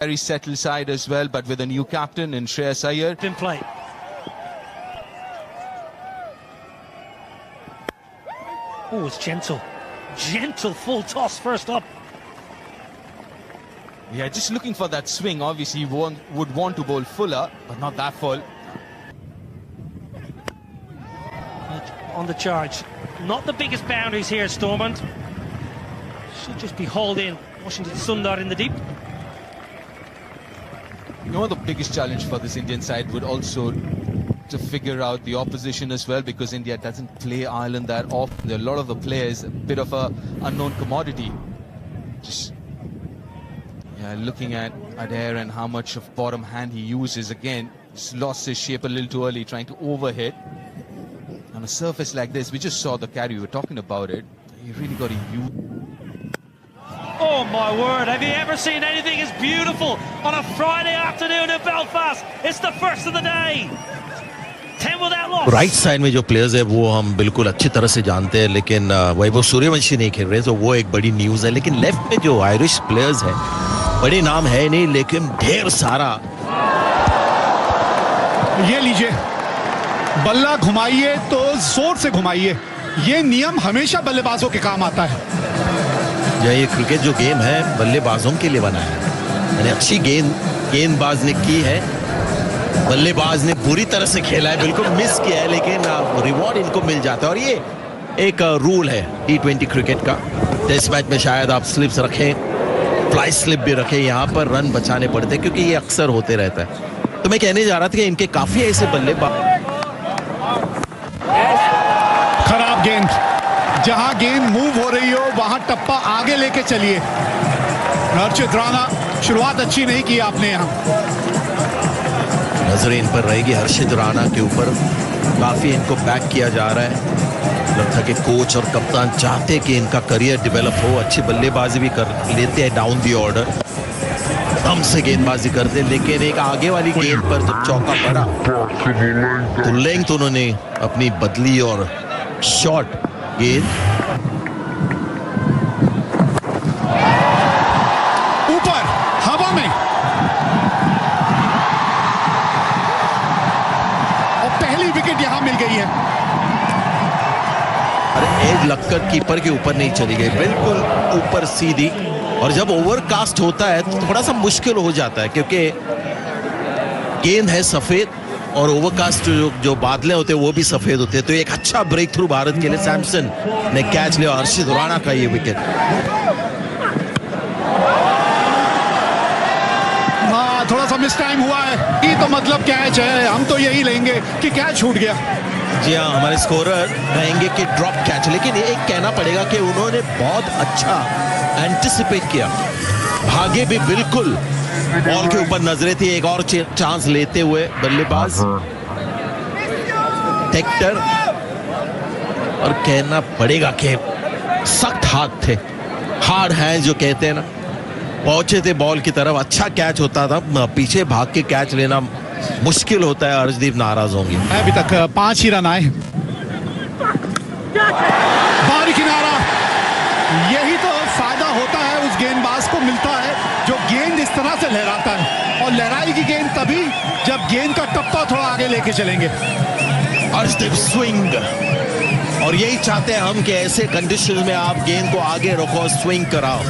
Very settled side as well, but with a new captain in Shreyas Iyer. In play. Oh, it's gentle. Gentle full toss first up. Yeah, just looking for that swing. Obviously, would want to bowl fuller, but not that full. On the charge. Not the biggest boundaries here, Stormont. Should just be hauled in. Washington Sundar in the deep. You know, the biggest challenge for this Indian side would also to figure out the opposition as well, because India doesn't play Ireland that often. There are a lot of the players, a bit of a unknown commodity. Just looking at Adair and how much of bottom hand he uses. Again, just lost his shape a little too early, trying to overhit. On a surface like this, we just saw the carry, we were talking about it. You really got to use. Oh my word, have you ever seen anything as beautiful on a Friday afternoon in Belfast? It's the first of the day. 10 without loss. Right side में जो players है वो हम बिल्कुल अच्छी तरह से जानते हैं, लेकिन वैभव सूर्यवंशी नहीं खेल रहे, तो वो एक बड़ी न्यूज़ है। लेकिन लेफ्ट में जो आयरिश प्लेयर्स हैं, बड़े नाम है नहीं, लेकिन ढेर सारा। ये लीजिए, बल्ला घुमाइए तो जोर से घुमाइए, ये नियम हमेशा बल्लेबाजों के काम आता है। ये क्रिकेट जो गेम है बल्लेबाजों के लिए बना है, यानी अच्छी गेंदबाज ने की है, बल्लेबाज ने बुरी तरह से खेला है, बिल्कुल मिस किया है, लेकिन रिवॉर्ड इनको मिल जाता है। और ये एक रूल है T20 क्रिकेट का। टेस्ट मैच में शायद आप स्लिप्स रखें, फ्लाई स्लिप भी रखें, यहाँ पर रन बचाने पड़ते हैं, क्योंकि ये अक्सर होते रहता है। तो मैं कहने जा रहा था कि इनके काफी ऐसे बल्लेबाज। खराब गेंद, जहां गेंद मूव हो रही हो वहां टप्पा आगे लेके चलिए। हर्षित राणा, शुरुआत अच्छी नहीं की आपने यहाँ। नजरें इन पर रहेगी हर्षित राणा के ऊपर, काफी इनको बैक किया जा रहा है। लगता कि कोच और कप्तान चाहते कि इनका करियर डेवलप हो, अच्छी बल्लेबाजी भी कर लेते हैं डाउन दी ऑर्डर, दम से गेंदबाजी करते, लेकिन एक आगे वाली गेंद पर जब चौका पड़ा तो लेंथ उन्होंने अपनी बदली और शॉट गेंद ऊपर हवा में, और पहली विकेट यहां मिल गई है। अरे एज लगकर कीपर के ऊपर नहीं चली गई, बिल्कुल ऊपर सीधी। और जब ओवरकास्ट होता है तो थोड़ा सा मुश्किल हो जाता है, क्योंकि गेंद है सफेद और ओवरकास्ट जो बादलें होते हैं वो भी सफेद होते हैं। तो एक अच्छा ब्रेक थ्रू भारत के लिए, सैमसन ने कैच लिया, हर्षित राणा का ये विकेट। हाँ, थोड़ा सा मिस टाइम हुआ है, ये तो मतलब कैच है, हम तो यही लेंगे कि कैच छूट गया। जी हाँ, हमारे स्कोरर कहेंगे कि ड्रॉप कैच, लेकिन एक कहना पड़ेगा कि उन्होंने बहुत अच्छा एंटिसिपेट किया, भागे भी बिल्कुल, बॉल के ऊपर नजरें थी, एक और चांस लेते हुए बल्लेबाज टेक्टर। और कहना पड़ेगा कि सख्त हाथ थे, हार्ड हैंड जो कहते हैं ना, पहुंचे थे बॉल की तरफ। अच्छा कैच होता था, पीछे भाग के कैच लेना मुश्किल होता है। अर्शदीप नाराज होंगे। अभी तक 5 ही रन आए। बाहरी किनारा, यही तो फायदा होता है उस गेंदबाज को मिलता है जो गेंद इस तरह से लहराता है, और लहराएगी गेंद तभी जब गेंद का टप्पा थोड़ा आगे लेके चलेंगे। अर्शदीप स्विंग, और यही चाहते हैं हम कि ऐसे कंडीशन में आप गेंद को आगे रखो, स्विंग कराओ।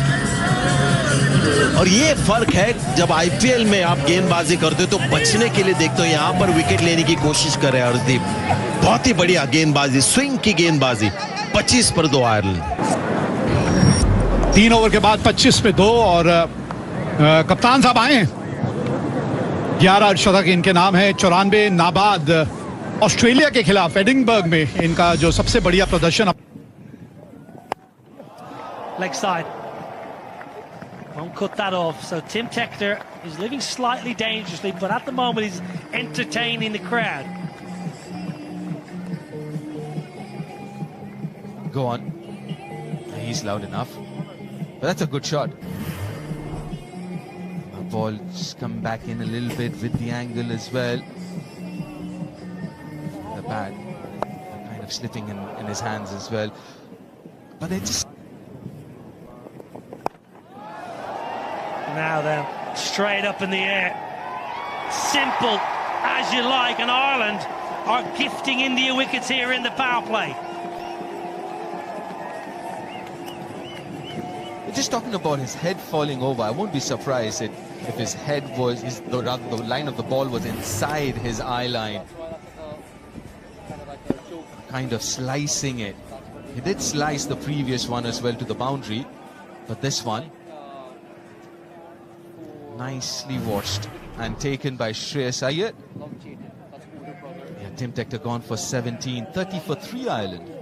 और ये फर्क है जब आईपीएल में आप गेंदबाजी करते हो तो बचने के लिए देखते हो, यहाँ पर विकेट लेने की कोशिश कर रहे हैं अर्शदीप। बहुत ही बढ़िया गेंदबाजी, स्विंग की गेंदबाजी। 25 पर 2 आयरलैंड। 3 ओवर के बाद 25 पे 2, और कप्तान साहब आए हैं। 11 अर्धशतक इनके नाम है, 94 नाबाद। ऑस्ट्रेलिया के खिलाफ एडिनबर्ग में इनका जो सबसे बढ़िया प्रदर्शन। Leg side. Won't cut that off. So Tim Tector is living slightly dangerously, but at the moment he's entertaining the crowd. Go on. He's loud enough. But that's a good shot. The ball just come back in a little bit with the angle as well. The bat kind of slipping in his hands as well. But they just... Now then, Straight up in the air. Simple as you like, and Ireland are gifting India wickets here in the power play. Just talking about his head falling over, I won't be surprised if his head was, the line of the ball was inside his eye line. Kind of slicing it. He did slice the previous one as well to the boundary, but this one, nicely watched and taken by Shreyas Iyer. Yeah, Tim Tector gone for 17, 30 for 3 Ireland.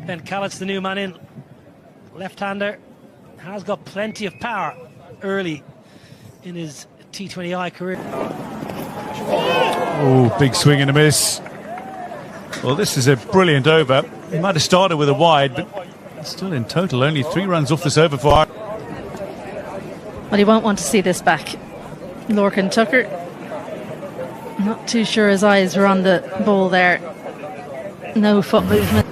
Ben Callett's the new man in. Left-hander, has got plenty of power early in his T20I career. Oh, big swing and a miss. Well, this is a brilliant over. He might have started with a wide, but still in total only 3 runs off this over for Ireland. Well, he won't want to see this back. Lorcan Tucker, not too sure his eyes were on the ball there. No foot movement.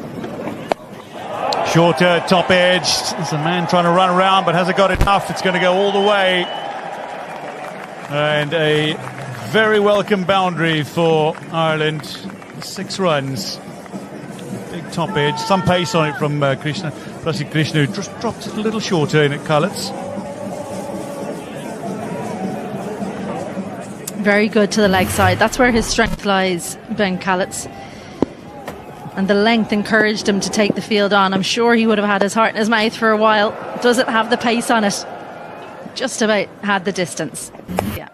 Shorter, top edge. There's a man trying to run around, but hasn't got enough. It's going to go all the way. And a very welcome boundary for Ireland. 6 runs. Big top edge. Some pace on it from Krishna. Plus Krishna, who just dropped it a little shorter in at Cullett's. Very good to the leg side. That's where his strength lies, Ben Callett's. And the length encouraged him to take the field on. I'm sure he would have had his heart in his mouth for a while. Does it have the pace on it? Just about had the distance. Yeah.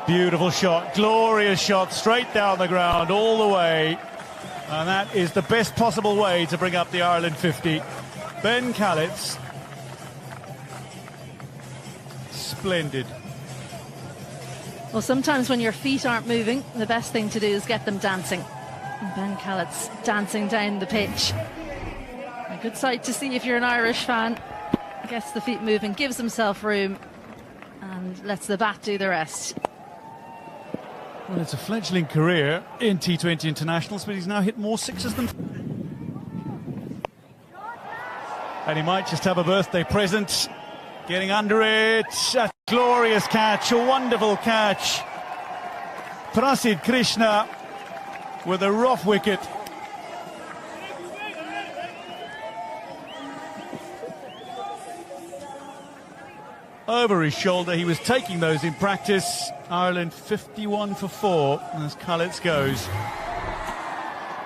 Beautiful shot, glorious shot, straight down the ground, all the way. And that is the best possible way to bring up the Ireland 50. Ben Callett's. Splendid. Well, sometimes when your feet aren't moving, the best thing to do is get them dancing. And Ben Callett's dancing down the pitch. A good sight to see if you're an Irish fan. Gets the feet moving, gives himself room, and lets the bat do the rest. Well, it's a fledgling career in T20 Internationals, but he's now hit more sixes than... And he might just have a birthday present. Getting under it. A glorious catch, a wonderful catch. Prasid Krishna with a rough wicket. Over his shoulder, he was taking those in practice. Ireland 51 for 4 as Cullett's goes.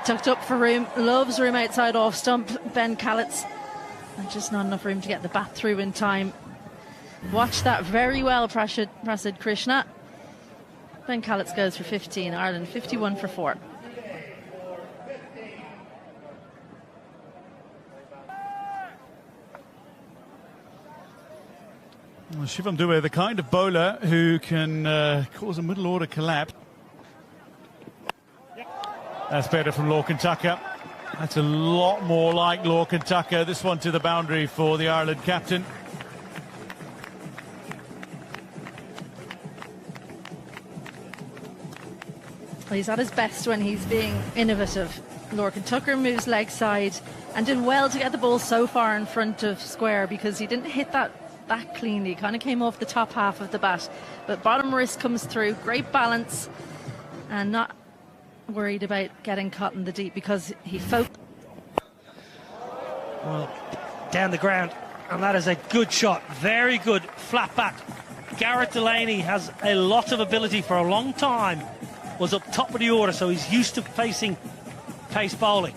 Tucked up for room, loves room outside off stump, Ben Callett's. And just not enough room to get the bat through in time. Watch that very well, Prasid Krishna. Ben Callett's goes for 15, Ireland 51 for 4. Well, Shivam Dube, the kind of bowler who can cause a middle order collapse. That's better from Lorcan Tucker. That's a lot more like Lorcan Tucker. This one to the boundary for the Ireland captain. Well, he's at his best when he's being innovative. Lorcan Tucker moves leg side and did well to get the ball so far in front of square because he didn't hit that cleanly. Kind of came off the top half of the bat, but bottom wrist comes through. Great balance and not worried about getting caught in the deep because he focused. Well, down the ground, and that is a good shot. Very good flat bat. Garrett Delaney has a lot of ability. For a long time was up top of the order, so he's used to facing pace bowling.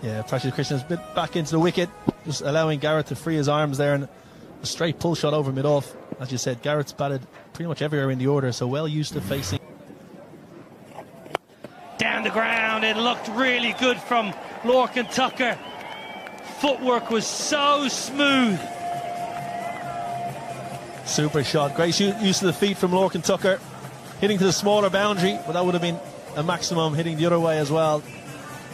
Yeah, Prasid Krishna's bit back into the wicket, just allowing Garrett to free his arms there, and a straight pull shot over mid-off. As you said, Garrett's batted pretty much everywhere in the order, so well used to facing. Down the ground, it looked really good from Lorcan Tucker. Footwork was so smooth. Super shot. Great use of the feet from Lorcan Tucker. Hitting to the smaller boundary, but that would have been a maximum, hitting the other way as well.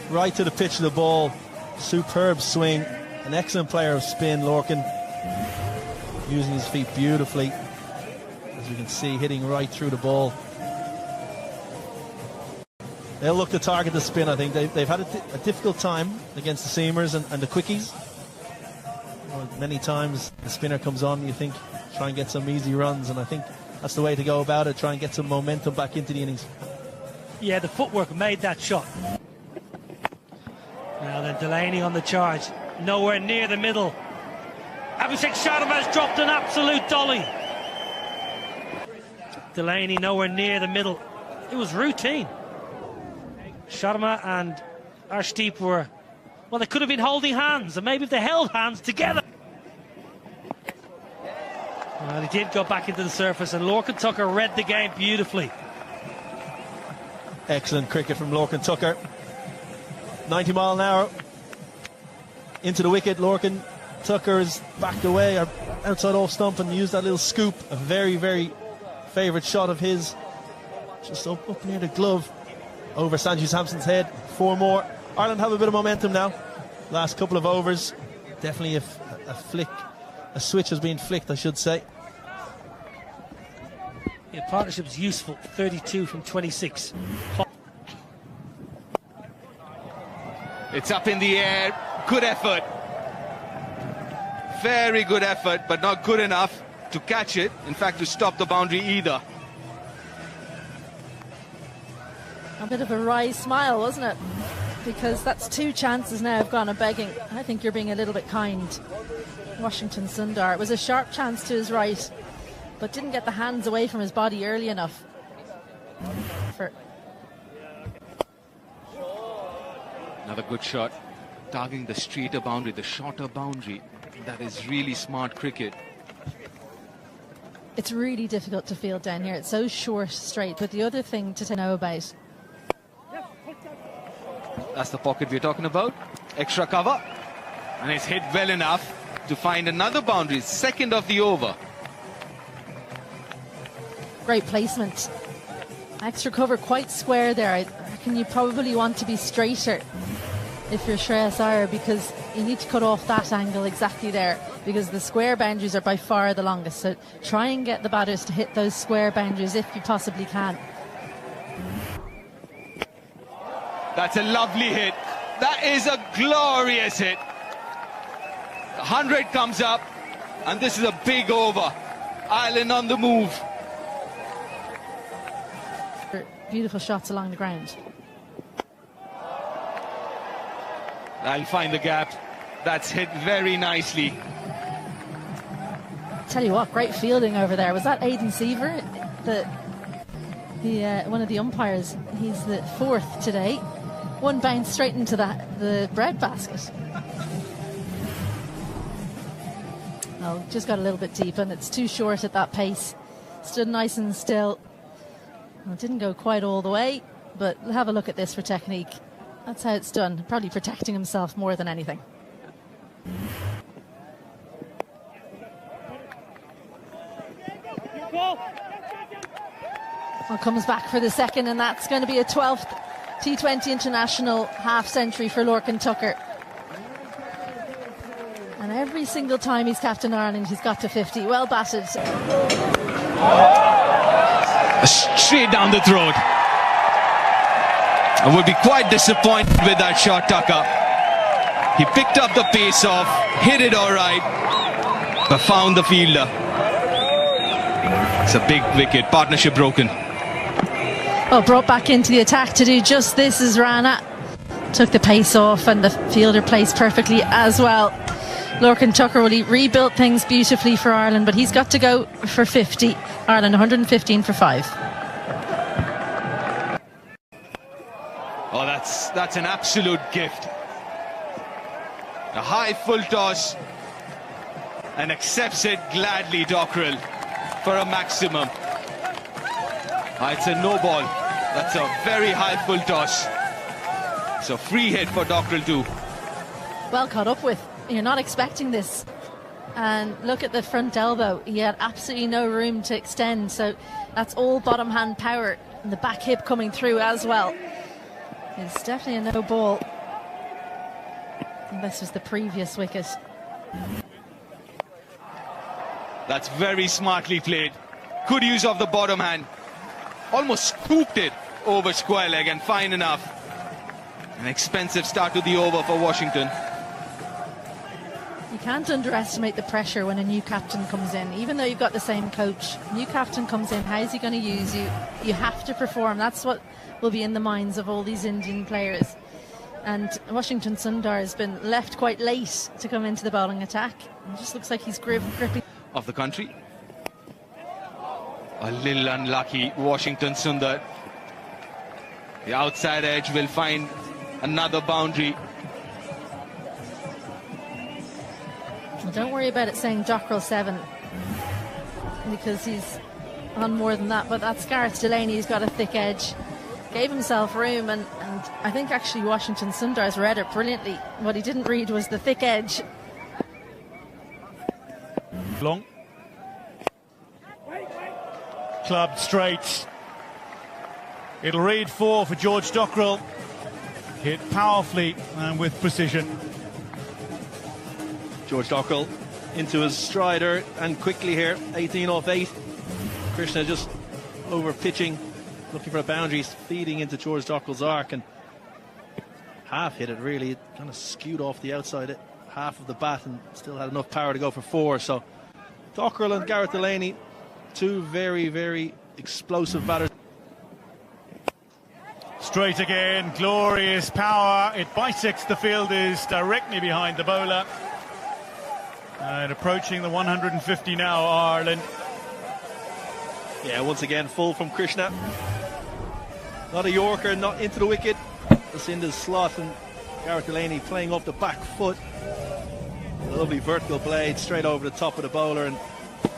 Right to the pitch of the ball. Superb swing. An excellent player of spin, Lorcan. Using his feet beautifully. As we can see, hitting right through the ball. They'll look to target the spin, I think. They've had a difficult time against the seamers and the quickies. Well, many times the spinner comes on, you think, try and get some easy runs, and I think that's the way to go about it, try and get some momentum back into the innings. Yeah, the footwork made that shot. Now then, Delaney on the charge. Nowhere near the middle. Abhishek Sharma has dropped an absolute dolly. Delaney nowhere near the middle. It was routine. Sharma and Arshdeep were, well, they could have been holding hands, and maybe if they held hands together. Well, he did go back into the surface, and Lorcan Tucker read the game beautifully. Excellent cricket from Lorcan Tucker. 90 mile an hour into the wicket. Lorcan Tucker is backed away or outside off stump and used that little scoop. A very, very favourite shot of his. Just up near the glove over Sanju Samson's head. 4 more. Ireland have a bit of momentum now. Last couple of overs. Definitely a switch has been flicked, I should say. Yeah, partnership's useful. 32 from 26. It's up in the air. Good effort. Very good effort, but not good enough to catch it. In fact, to stop the boundary either. A bit of a wry smile, wasn't it? Because that's 2 chances now have gone a begging. I think you're being a little bit kind. Washington Sundar. It was a sharp chance to his right, but didn't get the hands away from his body early enough. Another good shot. Targeting the straighter boundary, the shorter boundary. That is really smart cricket. It's really difficult to field down here. It's so short, straight. But the other thing to know about. That's the pocket we're talking about. Extra cover. And it's hit well enough to find another boundary. Second of the over. Great placement. Extra cover quite square there. I reckon you probably want to be straighter if you're Shreyas Iyer, because you need to cut off that angle exactly there, because the square boundaries are by far the longest. So try and get the batters to hit those square boundaries if you possibly can. That's a lovely hit. That is a glorious hit. 100 comes up, and this is a big over. Ireland on the move. Beautiful shots along the ground. I'll find the gap. That's hit very nicely. Tell you what, great fielding over there. Was that Aidan Seaver, one of the umpires? He's the 4th today. One bounce straight into the bread basket. Oh, just got a little bit deep, and it's too short at that pace. Stood nice and still. Well, it didn't go quite all the way, but have a look at this for technique. That's how it's done. Probably protecting himself more than anything. Well, comes back for the second, and that's going to be a 12th T20 International half century for Lorcan Tucker. And every single time he's captain Ireland, he's got to 50. Well batted. Straight down the throat. I would be quite disappointed with that shot, Tucker. He picked up the pace off, hit it all right, but found the fielder. It's a big wicket. Partnership broken. Well, brought back into the attack to do just this is Rana. Took the pace off, and the fielder placed perfectly as well. Lorcan Tucker, well, he rebuilt things beautifully for Ireland, but he's got to go for 50. Ireland 115 for 5. Oh, that's an absolute gift. A high full toss, and accepts it gladly, Dockrell, for a maximum. It's a no ball. That's a very high full toss. It's a free hit for Dockrell too. Well caught up with. You're not expecting this. And look at the front elbow. He had absolutely no room to extend. So that's all bottom hand power. And the back hip coming through as well. It's definitely a no ball. And this was the previous wicket. That's very smartly played. Good use of the bottom hand. Almost scooped it over square leg and fine enough. An expensive start to the over for Washington. You can't underestimate the pressure when a new captain comes in. Even though you've got the same coach, new captain comes in, how's he going to use you? You have to perform. That's what will be in the minds of all these Indian players. And Washington Sundar has been left quite late to come into the bowling attack. It just looks like he's gripping. Of the country. A little unlucky, Washington Sundar. The outside edge will find another boundary. Well, don't worry about it saying Dockrell 7, because he's on more than that. But that's Gareth Delaney, who's got a thick edge. Gave himself room, and I think actually Washington Sundar's read it brilliantly. What he didn't read was the thick edge. Long. Clubbed straight. It'll read 4 for George Dockrell. Hit powerfully and with precision. George Dockrell into his strider and quickly here, 18 off 8. Krishna just over pitching, looking for a boundary, feeding into George Dockrell's arc, and half hit it really. It kind of skewed off the outside half of the bat and still had enough power to go for 4. So Dockrell and Gareth Delaney, two very, very explosive batters. Straight again, glorious power. It bisects the fielders directly behind the bowler. And approaching the 150 now, Ireland. Yeah, once again, full from Krishna. Not a Yorker, not into the wicket. Just into the slot, and Gareth Delaney playing off the back foot. A lovely vertical blade straight over the top of the bowler and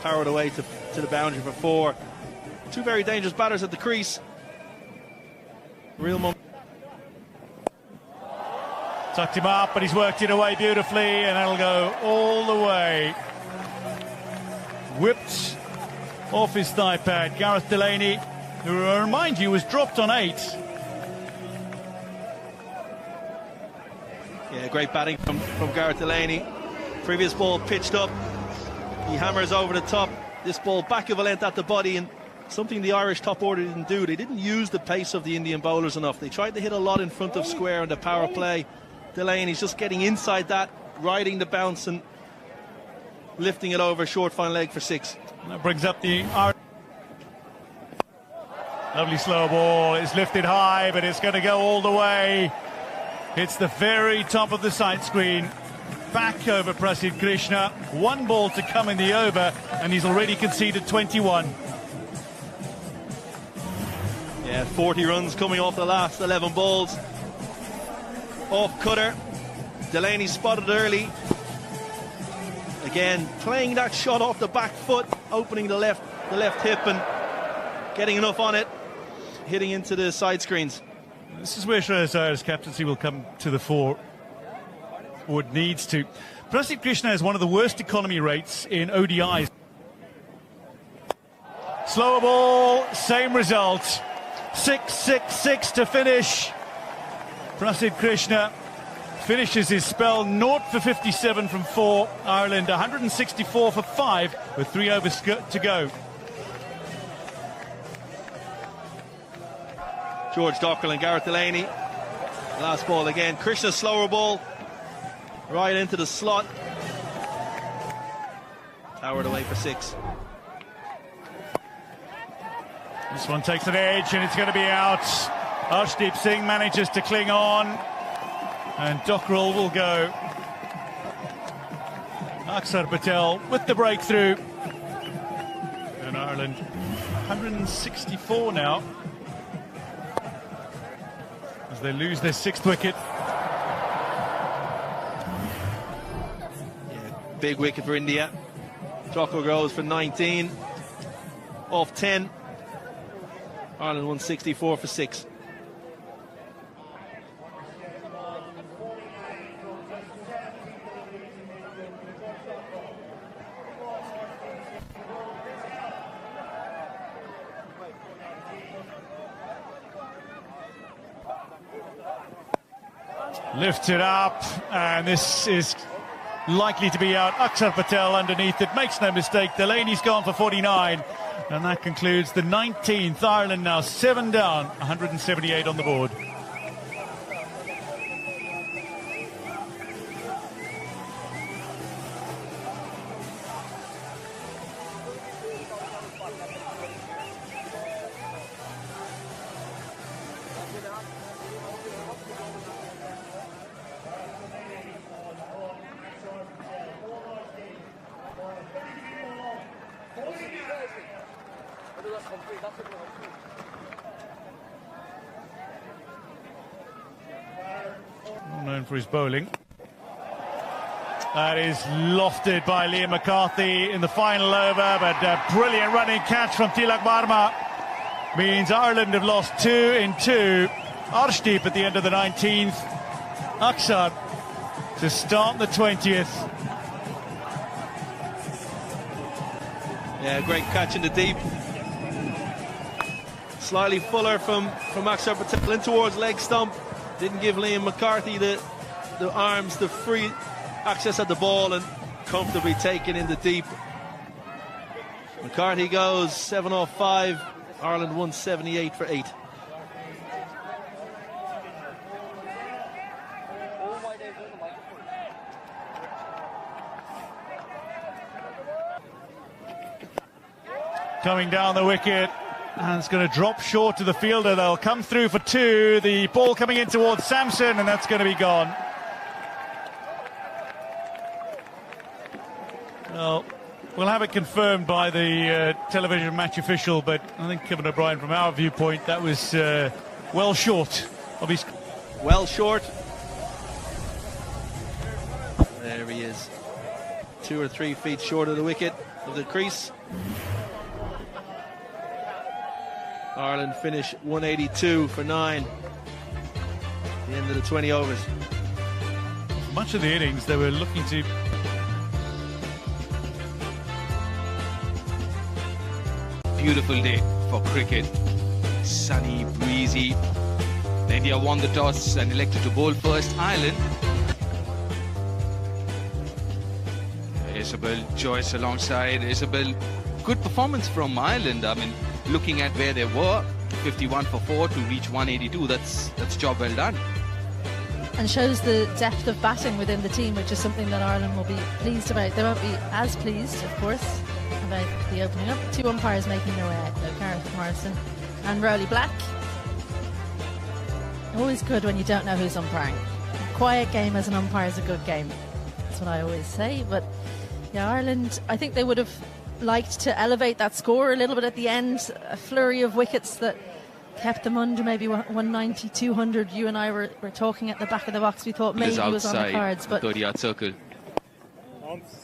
powered away to the boundary for 4. Two very dangerous batters at the crease. Real moment. Tucked him up, but he's worked it away beautifully, and that'll go all the way. Whipped off his thigh pad. Gareth Delaney, who, I remind you, was dropped on 8. Yeah, great batting from Gareth Delaney. Previous ball pitched up. He hammers over the top. This ball back of a length at the body, and something the Irish top order didn't do. They didn't use the pace of the Indian bowlers enough. They tried to hit a lot in front of square in the power play. Delaney's just getting inside that, riding the bounce and lifting it over short fine leg for 6. That brings up the Irish. Lovely slow ball. It's lifted high, but it's going to go all the way. Hits the very top of the sight screen. Back over Prasidh Krishna. 1 ball to come in the over, and he's already conceded 21. Yeah, 40 runs coming off the last 11 balls. Off cutter. Delaney spotted early. Again, playing that shot off the back foot, opening the left hip and getting enough on it, hitting into the side screens. This is where Shreyas Iyer's captaincy will come to the fore, or it needs to. Prasidh Krishna has one of the worst economy rates in ODIs. Slower ball, same result. 6-6-6 to finish. Prasidh Krishna finishes his spell 0 for 57 from 4. Ireland 164 for 5 with 3 overs to go. George Dockrell and Gareth Delaney. Last ball again. Krishna's slower ball right into the slot. Towered away for 6. This one takes an edge and it's going to be out. Arshdeep Singh manages to cling on, and Dockrell will go. Aksar Patel with the breakthrough. And Ireland 164 now as they lose their 6th wicket. Yeah, big wicket for India. Dockrell goes for 19 off 10. Ireland 164 for 6. Lifted up, and this is likely to be out. Akshar Patel underneath it, makes no mistake. Delaney's gone for 49, and that concludes the 19th. Ireland now 7 down, 178 on the board. Known for his bowling. That is lofted by Liam McCarthy in the final over, but a brilliant running catch from Tilak Varma means Ireland have lost 2 in 2. Arshdeep at the end of the 19th. Akshar to start the 20th. Yeah, great catch in the deep. Slightly fuller from Akshar Patel in towards leg stump. Didn't give Liam McCarthy the arms, the free access at the ball, and comfortably taken in the deep. McCarthy goes 7 off 5. Ireland 178 for 8. Coming down the wicket, and it's going to drop short to the fielder. They'll come through for 2. The ball coming in towards Samson, and that's going to be gone. Well, we'll have it confirmed by the television match official, but I think Kevin O'Brien, from our viewpoint, that was well short of his... Well short. There he is. 2 or 3 feet short of the wicket, of the crease. Ireland finish 182 for 9. The end of the 20 overs. Much of the innings, they were looking to... Beautiful day for cricket. Sunny, breezy. India won the toss and elected to bowl first. Ireland. Isabel Joyce alongside. Isabel, good performance from Ireland. I mean, looking at where they were, 51 for 4 to reach 182. That's job well done. And shows the depth of batting within the team, which is something that Ireland will be pleased about. They won't be as pleased, of course, about the opening up. 2 umpires making their way out, though, Gareth Morrison and Rowley Black. Always good when you don't know who's umpiring. A quiet game as an umpire is a good game. That's what I always say. But yeah, Ireland, I think they would have liked to elevate that score a little bit at the end. A flurry of wickets that kept them under maybe 190, 200. You and I were talking at the back of the box. We thought maybe he was on the cards, but 30-yard circle.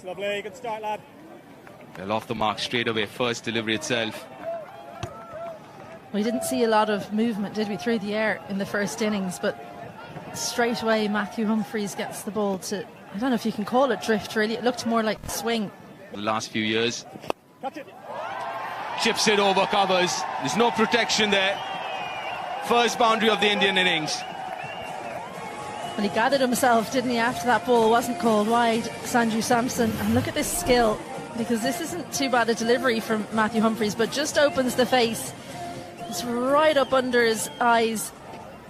Lovely, good start, lad. Well, off the mark straight away. First delivery itself. We didn't see a lot of movement, did we, through the air in the first innings, but straight away Matthew Humphreys gets the ball to, I don't know if you can call it drift, really. It looked more like swing. The last few years. Chips it over covers. There's no protection there. First boundary of the Indian innings. Well, he gathered himself, didn't he, after that ball wasn't called wide, Sanju Samson. And look at this skill, because this isn't too bad a delivery from Matthew Humphreys, but just opens the face. It's right up under his eyes.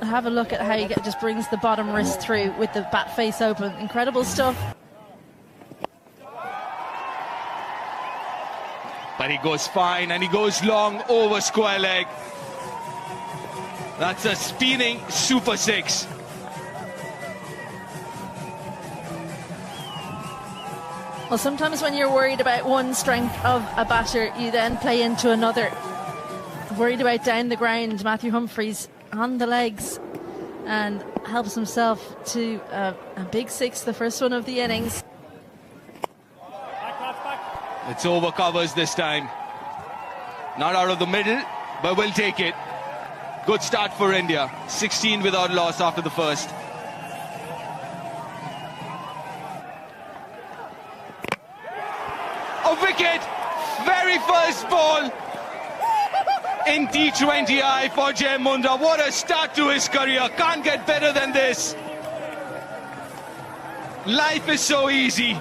Have a look at how he just brings the bottom wrist through with the bat face open. Incredible stuff. But he goes fine, and he goes long over square leg. That's a spinning super 6. Well, sometimes when you're worried about one strength of a batter, you then play into another. Worried about down the ground, Matthew Humphreys on the legs and helps himself to a big 6, the first one of the innings. It's over covers this time. Not out of the middle, but we'll take it. Good start for India. 16 without loss after the first. A wicket! Very first ball in T20I for Jai Mundra. What a start to his career. Can't get better than this. Life is so easy.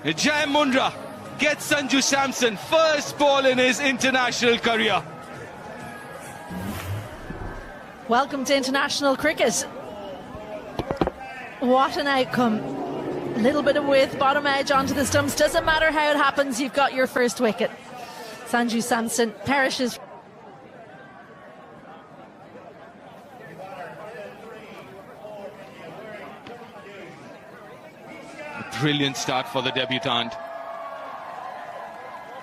Jai Mundra gets Sanju Samson first ball in his international career. Welcome to international cricket. What an outcome. A little bit of width, bottom edge onto the stumps. Doesn't matter how it happens, you've got your first wicket. Sanju Samson perishes. A brilliant start for the debutant.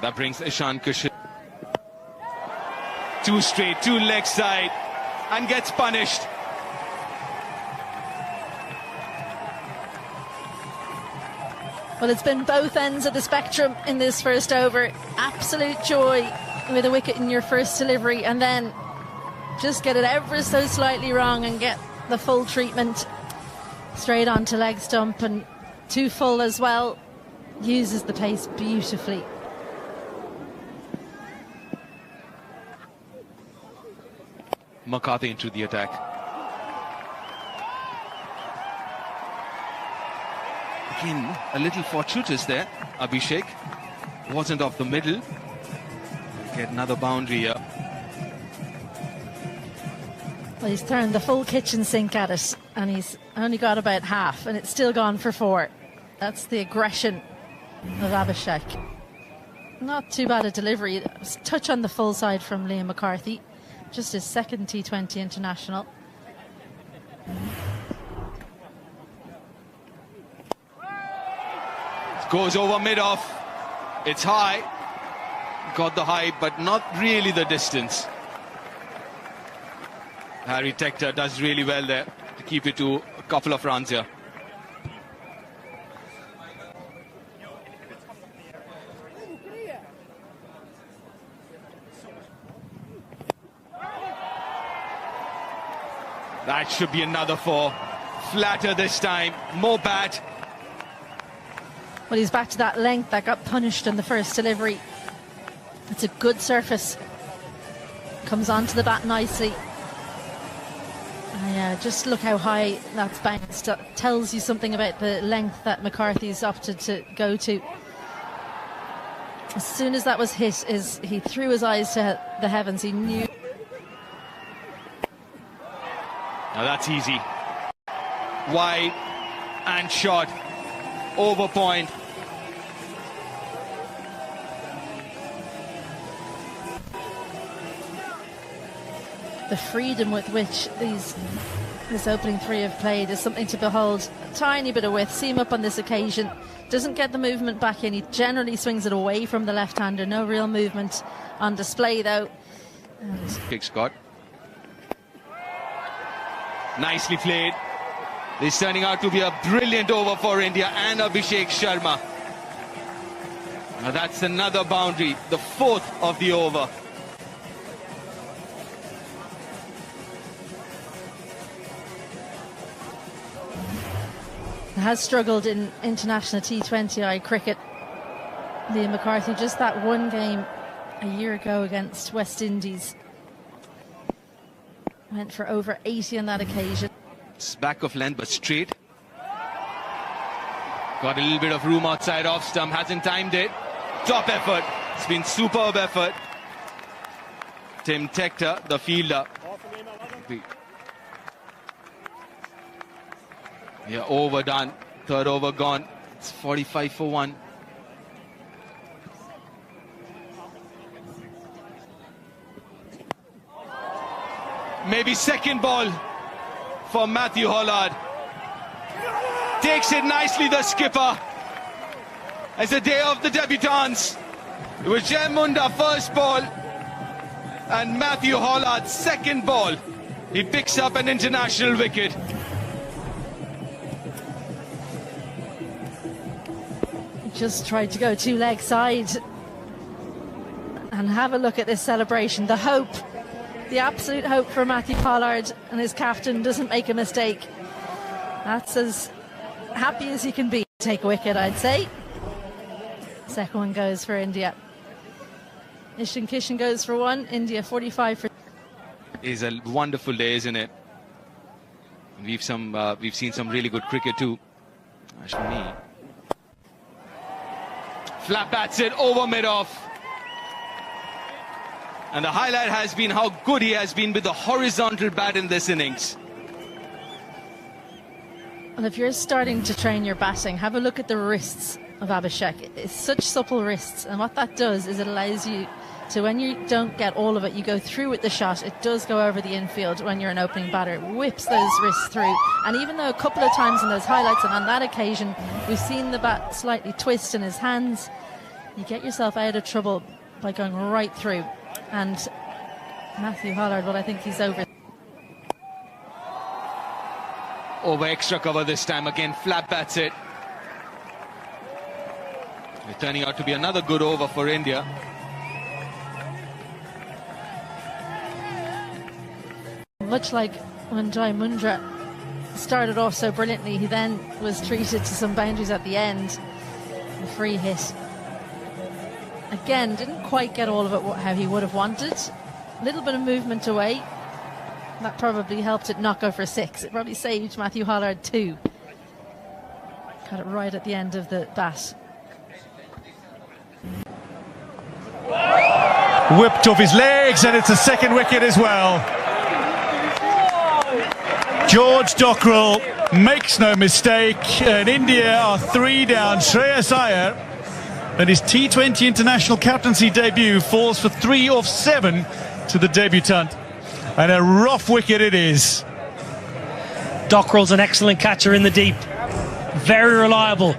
That brings Ishan Kishan. Two straight, two leg side, and gets punished. Well, it's been both ends of the spectrum in this first over. Absolute joy with a wicket in your first delivery, and then just get it ever so slightly wrong and get the full treatment straight onto leg stump, and too full as well. Uses the pace beautifully. McCarthy into the attack. Again, a little fortuitous there. Abhishek wasn't off the middle. Get another boundary here. Well, he's turned the full kitchen sink at it, and he's only got about half, and it's still gone for 4. That's the aggression of Abhishek. Not too bad a delivery. Touch on the full side from Liam McCarthy. Just his second T20 International. Goes over mid-off. It's high. Got the height, but not really the distance. Harry Tector does really well there to keep it to a couple of runs here. That should be another 4. Flatter this time, more bat. Well, he's back to that length that got punished in the first delivery. It's a good surface. Comes onto the bat nicely. Yeah, just look how high that's bounced. That tells you something about the length that McCarthy's opted to go to. As soon as that was hit, he threw his eyes to the heavens. He knew. Now that's easy. Wide and short. Over point. The freedom with which this opening 3 have played is something to behold. A tiny bit of width. See him up on this occasion. Doesn't get the movement back in. He generally swings it away from the left-hander. No real movement on display, though. Big Scott. Nicely played. This is turning out to be a brilliant over for India and Abhishek Sharma. Now that's another boundary, the 4th of the over. Has struggled in international T20 cricket. Liam McCarthy, just that one game a year ago against West Indies. Went for over 80 on that occasion. It's back of length but straight. Got a little bit of room outside off stump, hasn't timed it. Top effort. It's been superb effort. Tim Tector, the fielder. Yeah, overdone. 3rd over gone. It's 45 for 1. Maybe second ball for Matthew Hollard. Takes it nicely, the skipper. It's the day of the debutants. It was Jai Mundra first ball and Matthew Hollard second ball. He picks up an international wicket. Just tried to go 2 leg side. And have a look at this celebration. The hope, the absolute hope for Matthew Pollard, and his captain doesn't make a mistake. That's as happy as he can be. Take a wicket, I'd say. Second one goes for India. Ishan Kishan goes for 1. India 45 for. It's a wonderful day, isn't it? We've seen some really good cricket too. Ashwini. Flat bats it over mid-off. And the highlight has been how good he has been with the horizontal bat in this innings. Well, if you're starting to train your batting, have a look at the wrists of Abhishek. It's such supple wrists, and what that does is it allows you to, when you don't get all of it, you go through with the shot. It does go over the infield when you're an opening batter. It whips those wrists through. And even though a couple of times in those highlights, and on that occasion, we've seen the bat slightly twist in his hands, you get yourself out of trouble by going right through. And Matthew Hollard, well, I think he's over. Over extra cover this time. Again, flat bats it. It's turning out to be another good over for India. Much like when Jai Mundra started off so brilliantly, he then was treated to some boundaries at the end. A free hit. Again, didn't quite get all of it how he would have wanted. A little bit of movement away. That probably helped it not go for 6. It probably saved Matthew Hollard 2. Got it right at the end of the bat. Whipped off his legs, and it's a second wicket as well. George Dockrell makes no mistake, and India are 3 down. Shreyas Iyer, and his T20 International captaincy debut, falls for 3 off 7 to the debutant. And a rough wicket it is. Dockrell's an excellent catcher in the deep. Very reliable.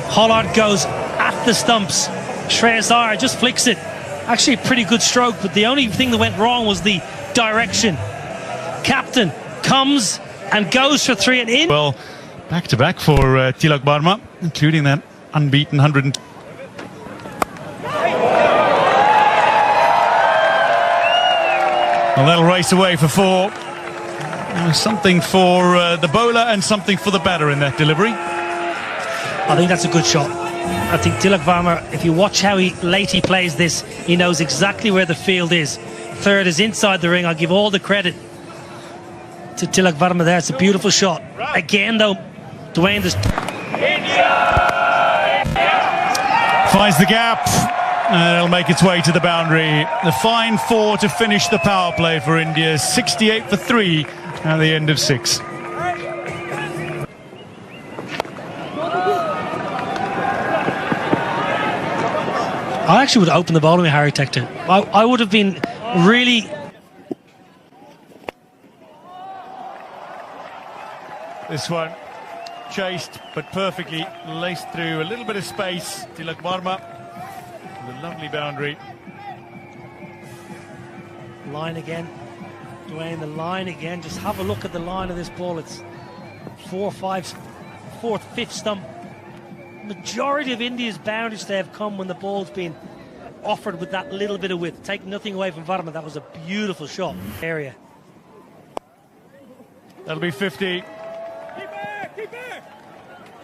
Hollard goes at the stumps. Shreyas Iyer just flicks it. Actually a pretty good stroke, but the only thing that went wrong was the direction. Captain comes and goes for 3 and in. Well, back-to-back for Tilak Varma, including that unbeaten 100. Well, that'll race away for 4. Something for the bowler and something for the batter in that delivery. I think that's a good shot. I think Tilak Varma, if you watch how late he plays this, he knows exactly where the field is. Third is inside the ring. I'll give all the credit to Tilak Varma there. It's a beautiful shot. Again, though, Dwayne finds the gap. And it'll make its way to the boundary. The fine 4 to finish the power play for India. 68 for 3 at the end of 6. I actually would open the bowling with Harry Tector. I would have been really... This one chased but perfectly laced through a little bit of space. Tilak Varma. The lovely boundary. Line again. Dwayne, the line again. Just have a look at the line of this ball. It's 4, 5, 4th, 5th stump. Majority of India's boundaries they have come when the ball's been offered with that little bit of width. Take nothing away from Varma. That was a beautiful shot. Area. That'll be 50.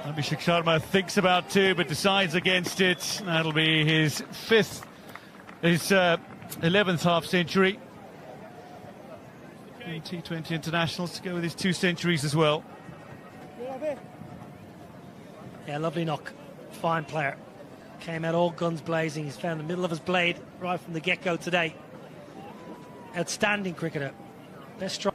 Abhishek Sharma thinks about 2 but decides against it. That'll be his 11th half century in T20 Internationals, to go with his 2 centuries as well. Yeah, lovely knock. Fine player. Came out all guns blazing. He's found the middle of his blade right from the get-go today. Outstanding cricketer. Best strike.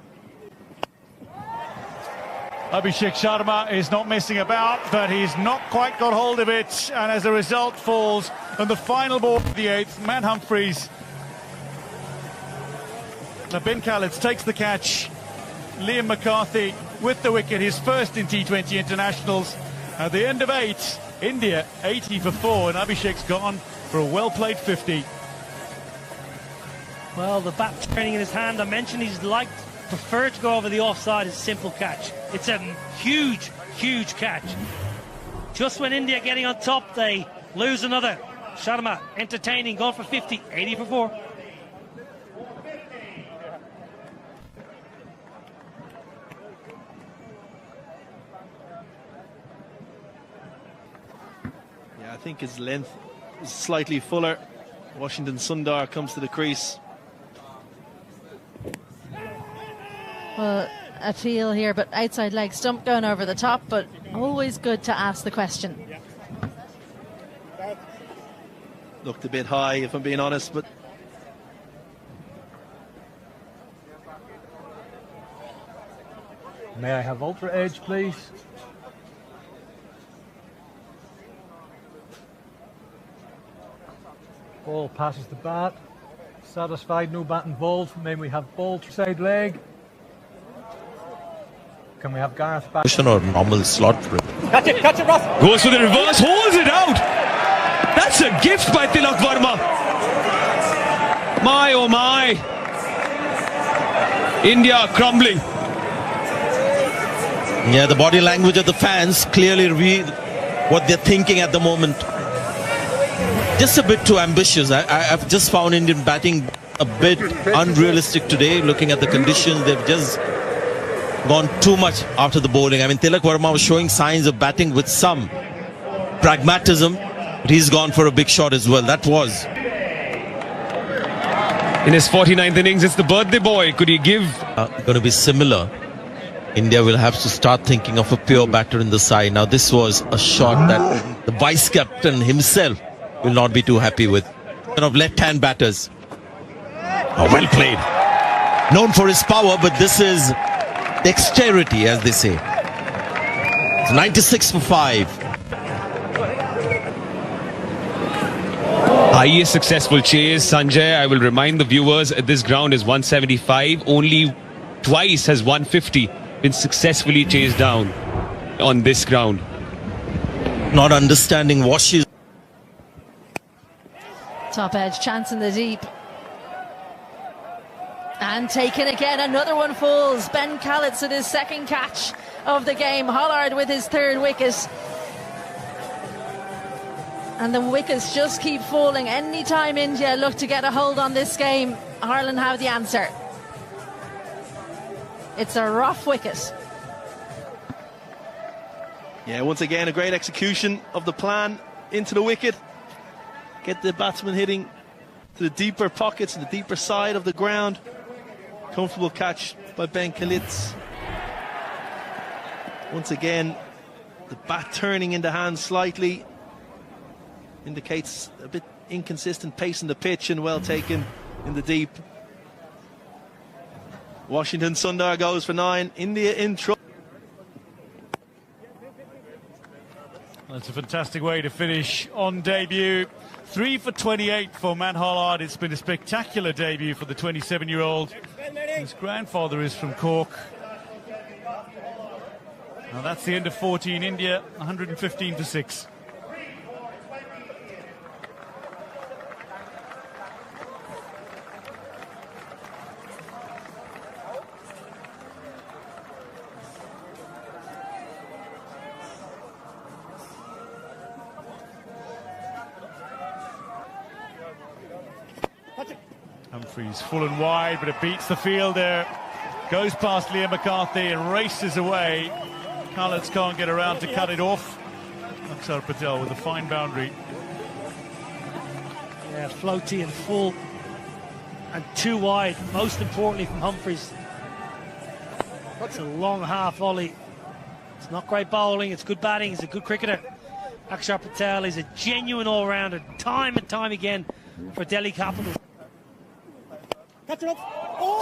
Abhishek Sharma is not messing about, but he's not quite got hold of it, and as a result falls on the final ball of the 8th. Matt Humphreys. Now Ben Khaled takes the catch. Liam McCarthy with the wicket, his first in T20 Internationals. At the end of 8, India 80 for 4, and Abhishek's gone for a well-played 50. Well, the bat turning in his hand. I mentioned he's preferred to go over the offside. Is a simple catch. It's a huge, huge catch. Just when India getting on top, they lose another. Sharma entertaining, going for 50, 80 for 4. Yeah, I think his length is slightly fuller. Washington Sundar comes to the crease. Well, a feel here, but outside leg stump going over the top, but Always good to ask the question. Looked a bit high, if I'm being honest, but may I have ultra edge, please? Ball passes the bat. Satisfied, no bat involved. May we have ball to side leg? Can we have Gareth back? Or normal slot for it. Catch it, Ross. Goes for the reverse, holds it out. That's a gift by Tilak Verma. My oh my. India crumbling. Yeah, the body language of the fans clearly read what they're thinking at the moment. Just a bit too ambitious. I've just found Indian batting a bit unrealistic today. Looking at the conditions, they've just gone too much after the bowling. I mean, Tilak Verma was showing signs of batting with some pragmatism, but he's gone for a big shot as well. That was. In his 49th innings, it's the birthday boy. Could he give? Going to be similar. India will have to start thinking of a pure batter in the side. Now, this was a shot that the vice-captain himself will not be too happy with. Of left-hand batters. Oh, well played. Known for his power, but this is dexterity, as they say. It's 96 for 5. Highest successful chase, Sanjay. I will remind the viewers, this ground is 175. Only twice has 150 been successfully chased down on this ground. Not understanding washes. Top edge, chance in the deep. And taken again, another one falls. Ben Kalitz at his second catch of the game. Hollard with his third wicket. And the wickets just keep falling. Anytime India look to get a hold on this game, Ireland have the answer. It's a rough wicket. yeah, once again a great execution of the plan into the wicket. Get the batsman hitting to the deeper pockets and the deeper side of the ground. Comfortable catch by Ben Kalitz. Once again, the bat turning in the hand slightly indicates a bit inconsistent pace in the pitch, and well taken in the deep. Washington Sundar goes for 9. India in trouble. That's a fantastic way to finish on debut. 3 for 28 for Man Hollard. It's been a spectacular debut for the 27-year-old. His grandfather is from Cork. Now that's the end of 14. India 115 for 6. Humphreys full and wide, but it beats the fielder. Goes past Liam McCarthy and races away. Kalitz can't get around to cut it off. Akshar Patel with a fine boundary. Yeah, floaty and full and too wide, most importantly from Humphreys. It's a long half volley. It's not great bowling, it's good batting, he's a good cricketer. Akshar Patel is a genuine all-rounder, time and time again for Delhi Capitals.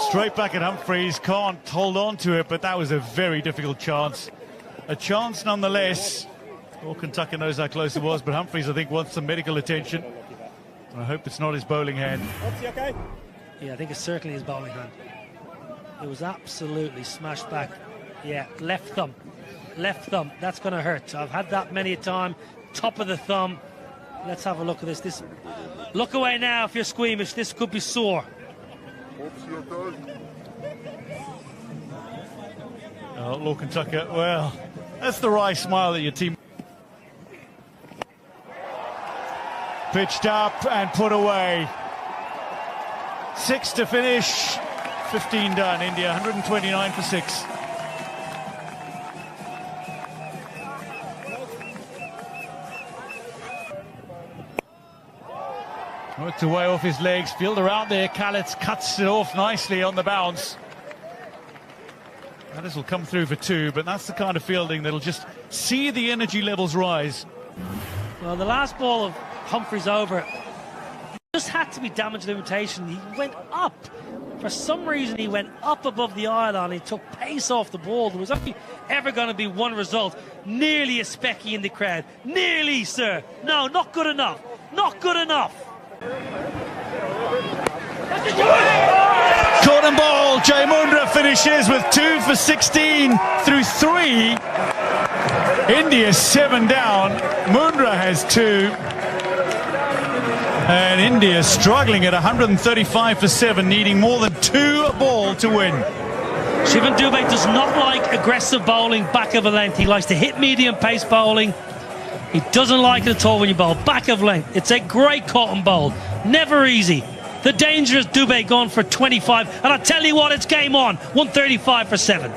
Straight back at Humphreys, can't hold on to it, but that was a very difficult chance. A chance nonetheless. Lorcan Tucker knows how close it was, but Humphreys, I think, wants some medical attention. I hope it's not his bowling hand. Yeah, I think it's certainly his bowling hand. It was absolutely smashed back. Yeah, left thumb. Left thumb, that's going to hurt. I've had that many a time. Top of the thumb. Let's have a look at this. Look away now if you're squeamish. This could be sore. Oh, Lorcan Tucker, well, that's the right smile that your team... Pitched up and put away. 6 to finish, 15 done. India 129 for 6. Worked away off his legs, field around there. Kalitz cuts it off nicely on the bounce. This will come through for 2, but that's the kind of fielding that'll just see the energy levels rise. Well, the last ball of Humphrey's over, he just had to be damage limitation. He went up. For some reason, he went up above the iron. He took pace off the ball. There was only ever going to be one result. Nearly a specky in the crowd. Nearly, sir. No, not good enough. Not good enough. Caught and ball. Jai Mundra finishes with 2 for 16 through 3. India 7 down. Mundra has 2. And India struggling at 135 for 7, needing more than 2 a ball to win. Shivan Dubé does not like aggressive bowling back of a length. He likes to hit medium pace bowling. He doesn't like it at all when you bowl back of length. It's a great caught and bowl. Never easy. The dangerous Dubé gone for 25. And I tell you what, it's game on. 135 for 7.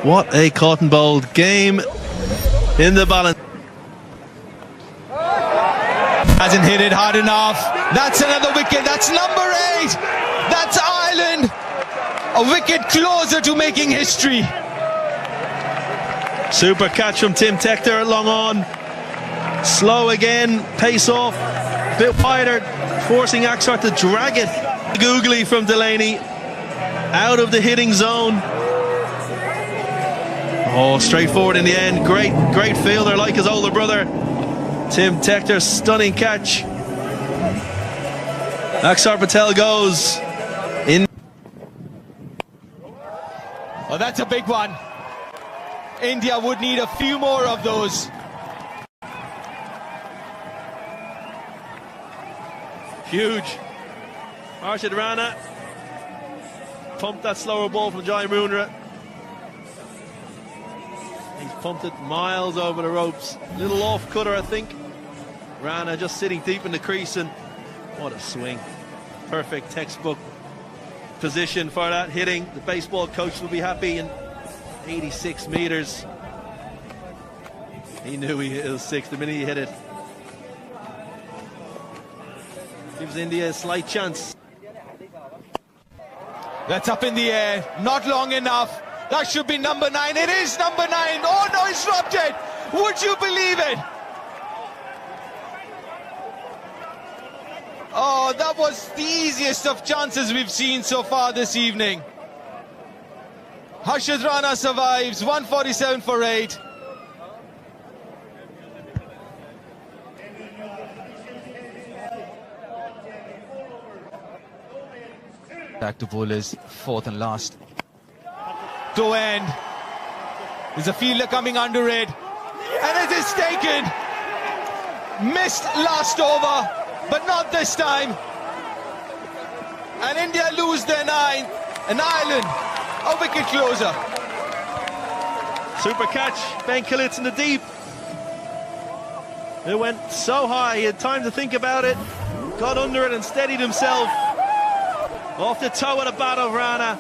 What a caught and bowled game in the balance. Hasn't hit it hard enough. That's another wicket. That's number 8. That's Ireland. A wicket closer to making history. Super catch from Tim Tector, long on. Slow again, pace off, bit wider, forcing Axar to drag it. Googly from Delaney, out of the hitting zone. Oh, straightforward in the end. Great fielder like his older brother. Tim Tector, stunning catch. Axar Patel goes in. Oh, that's a big one. India would need a few more of those. Huge. Arshad Rana pumped that slower ball from Jai Mundra. He's pumped it miles over the ropes. Little off cutter, I think. Rana just sitting deep in the crease, and what a swing. Perfect textbook position for that hitting. The baseball coach will be happy. And 86 meters. He knew he was 6 the minute he hit it. Gives India a slight chance. That's up in the air. Not long enough. That should be number 9. It is number 9. Oh no, he's dropped it. Would you believe it? Oh, that was the easiest of chances we've seen so far this evening. Harshad Rana survives. 147 for 8. Back to bowlers, 4th and last. Throw end. There's a fielder coming under it. And it is taken. Missed last over, but not this time. And India lose their 9th. And Ireland, a wicket closer. Super catch. Ben Killitz in the deep. It went so high. He had time to think about it. Got under it and steadied himself. Off the toe of the bat of Rana.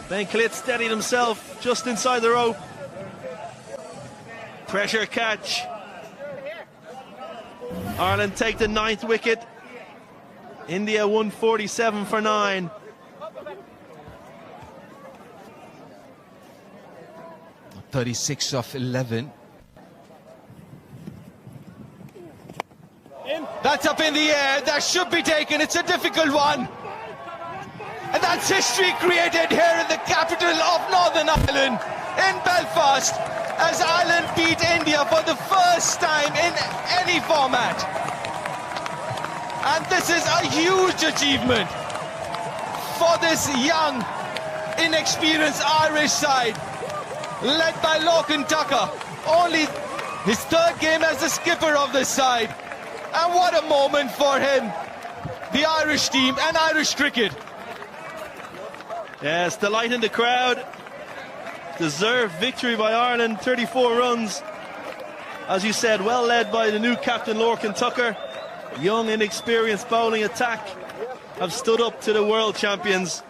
Ben Killitz steadied himself just inside the rope. Pressure catch. Ireland take the 9th wicket. India 147 for 9. .36 of 11. That's up in the air. That should be taken. It's a difficult one. And that's history created here in the capital of Northern Ireland, in Belfast, as Ireland beat India for the first time in any format. And this is a huge achievement for this young, inexperienced Irish side, led by Lorcan Tucker. Only his 3rd game as the skipper of this side. And what a moment for him, the Irish team and Irish cricket. Yes, delight in the crowd. Deserved victory by Ireland, 34 runs. As you said, well led by the new captain Lorcan Tucker. Young, inexperienced bowling attack have stood up to the world champions.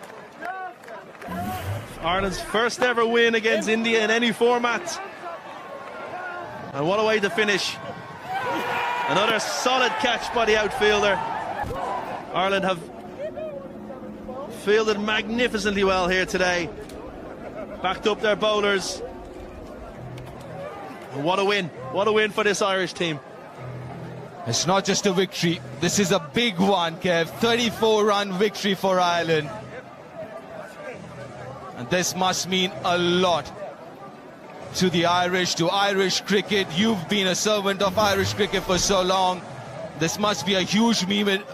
Ireland's first ever win against India in any format. And what a way to finish. Another solid catch by the outfielder. Ireland have fielded magnificently well here today. Backed up their bowlers. And what a win. What a win for this Irish team. It's not just a victory. This is a big one, Kev. 34-run victory for Ireland. And this must mean a lot to the Irish, to Irish cricket. You've been a servant of Irish cricket for so long. This must be a huge moment